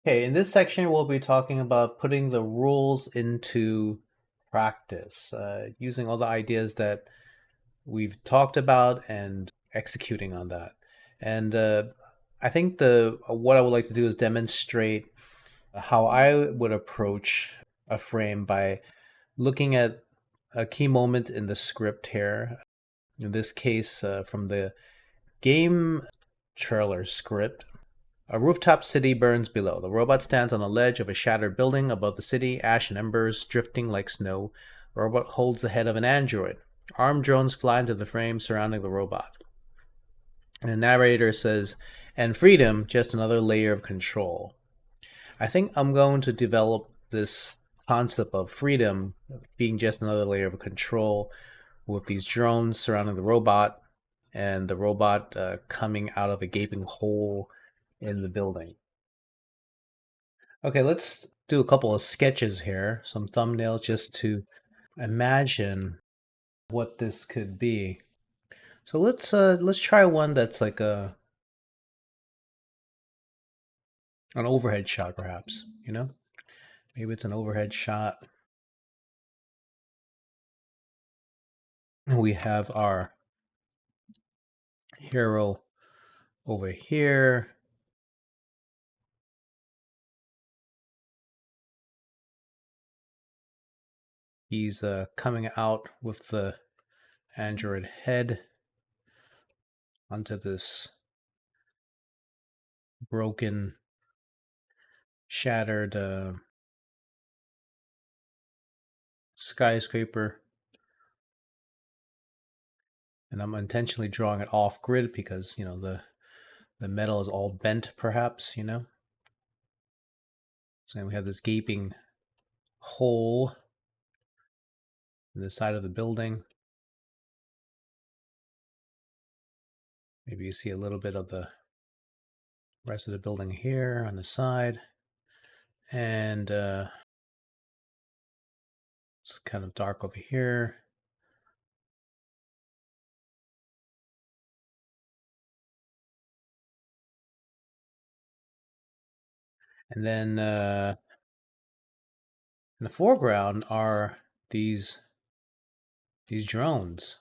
Okay, in this section, we'll be talking about putting the rules into practice, using all the ideas that we've talked about and executing on that. And I think the what I would like to do is demonstrate how I would approach a frame by looking at a key moment in the script here. In this case, from the game trailer script. A rooftop city burns below. The robot stands on the ledge of a shattered building above the city, ash and embers drifting like snow. The robot holds the head of an android. Armed drones fly into the frame surrounding the robot. And the narrator says, and freedom, just another layer of control. I think I'm going to develop this concept of freedom being just another layer of control with these drones surrounding the robot and the robot coming out of a gaping hole in the building. Okay, let's do a couple of sketches here, some thumbnails just to imagine what this could be. So let's try one that's like an overhead shot perhaps, you know? Maybe it's an overhead shot. We have our hero over here. He's coming out with the android head onto this broken, shattered skyscraper. And I'm intentionally drawing it off grid because, you know, the metal is all bent perhaps, you know. So we have this gaping hole in the side of the building. Maybe you see a little bit of the rest of the building here on the side. And it's kind of dark over here. And then in the foreground are these drones.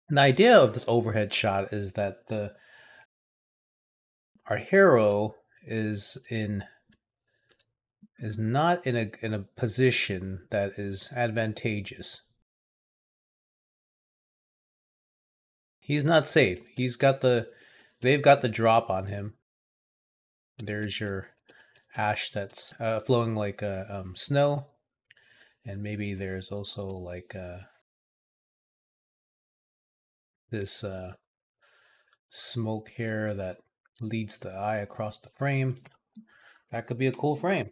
And the idea of this overhead shot is that our hero is not in a position that is advantageous. He's not safe. They've got the drop on him. There's your ash that's flowing like snow, and maybe there's also like this smoke here that leads the eye across the frame. That could be a cool frame.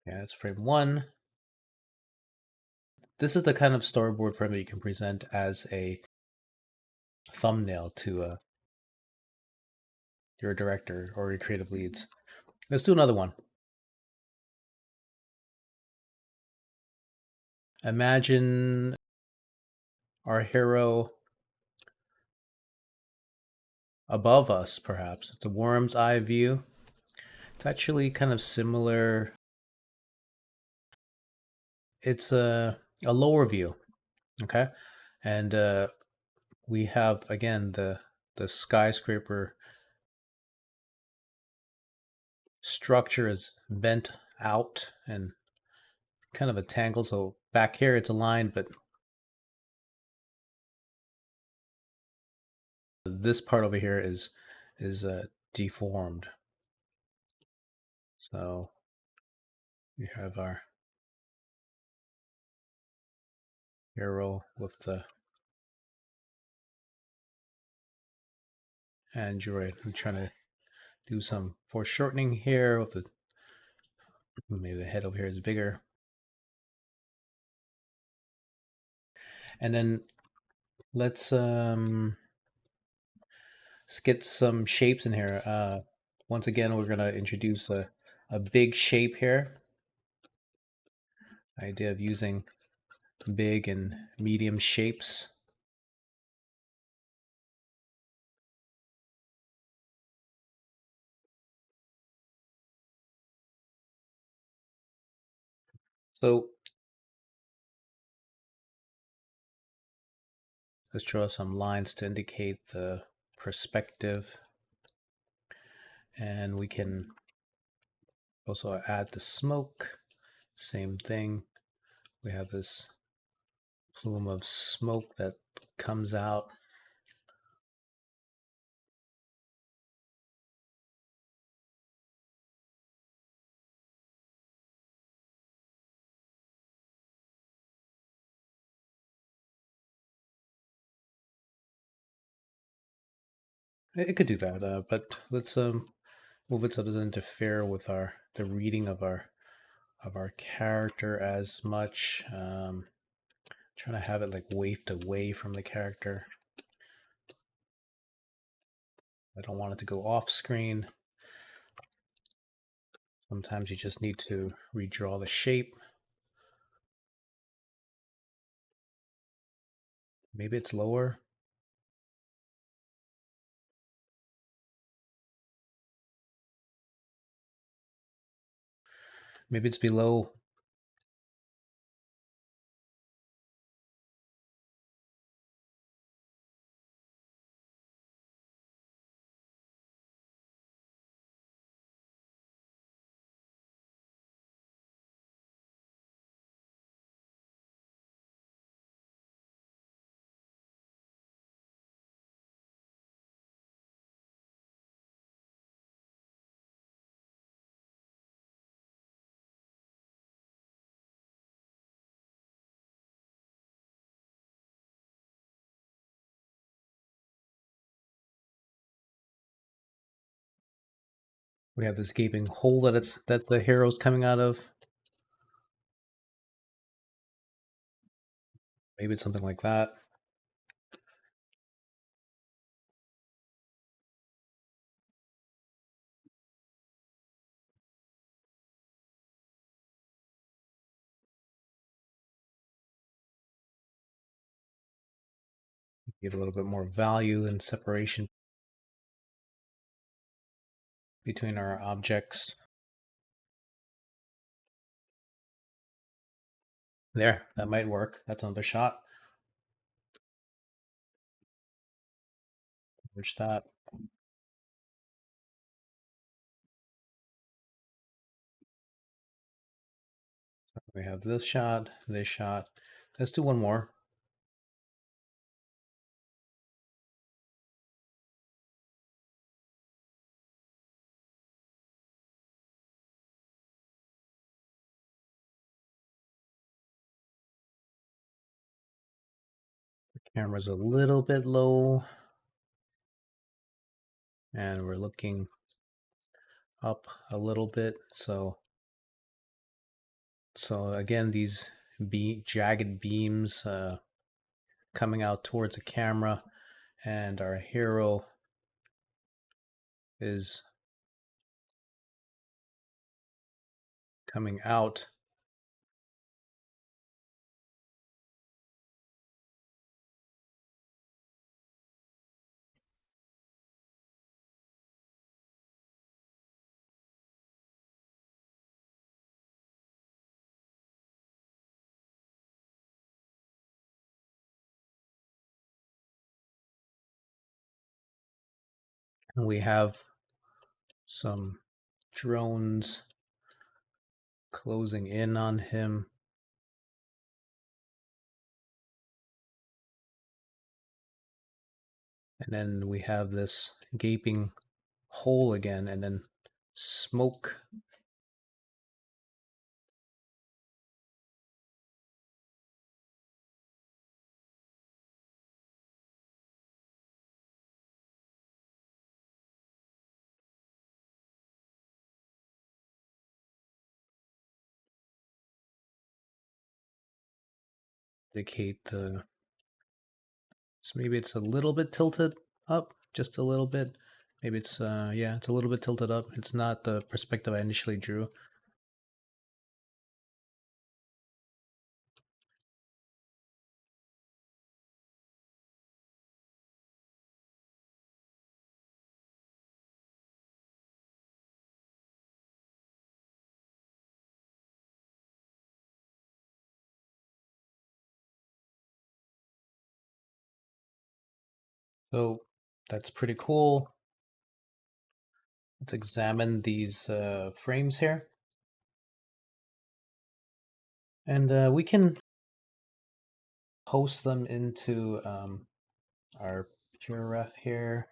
Yeah, that's frame one. This is the kind of storyboard frame that you can present as a thumbnail to your director or your creative leads. Let's do another one. Imagine our hero above us, perhaps. It's a worm's eye view. It's actually kind of similar. It's a lower view, okay? And we have, again, the skyscraper structure is bent out and kind of a tangle. So back here it's aligned, but this part over here is deformed. So we have our hero with the android. I'm trying to do some foreshortening here with the maybe the head over here is bigger. And then let's get some shapes in here. Once again, we're gonna introduce a big shape here. idea of using big and medium shapes. So let's draw some lines to indicate the perspective. And we can also add the smoke. Same thing. We have this plume of smoke that comes out. It could do that, but let's move it so it doesn't interfere with the reading of our character as much. Trying to have it like wafted away from the character. I don't want it to go off screen. Sometimes you just need to redraw the shape. Maybe it's lower. Maybe it's below. We have this gaping hole that the hero's coming out of. Maybe it's something like that. Give a little bit more value and separation between our objects. There, that might work. That's another shot. Which that. We have this shot, this shot. Let's do one more. The camera's a little bit low. And we're looking up a little bit. So again, these jagged beams coming out towards the camera, and our hero is coming out. And we have some drones closing in on him. And then we have this gaping hole again, and then smoke. Indicate the. So maybe it's a little bit tilted up, just a little bit. Maybe it's yeah, it's a little bit tilted up. It's not the perspective I initially drew. So that's pretty cool. Let's examine these frames here. And we can post them into our PureRef here.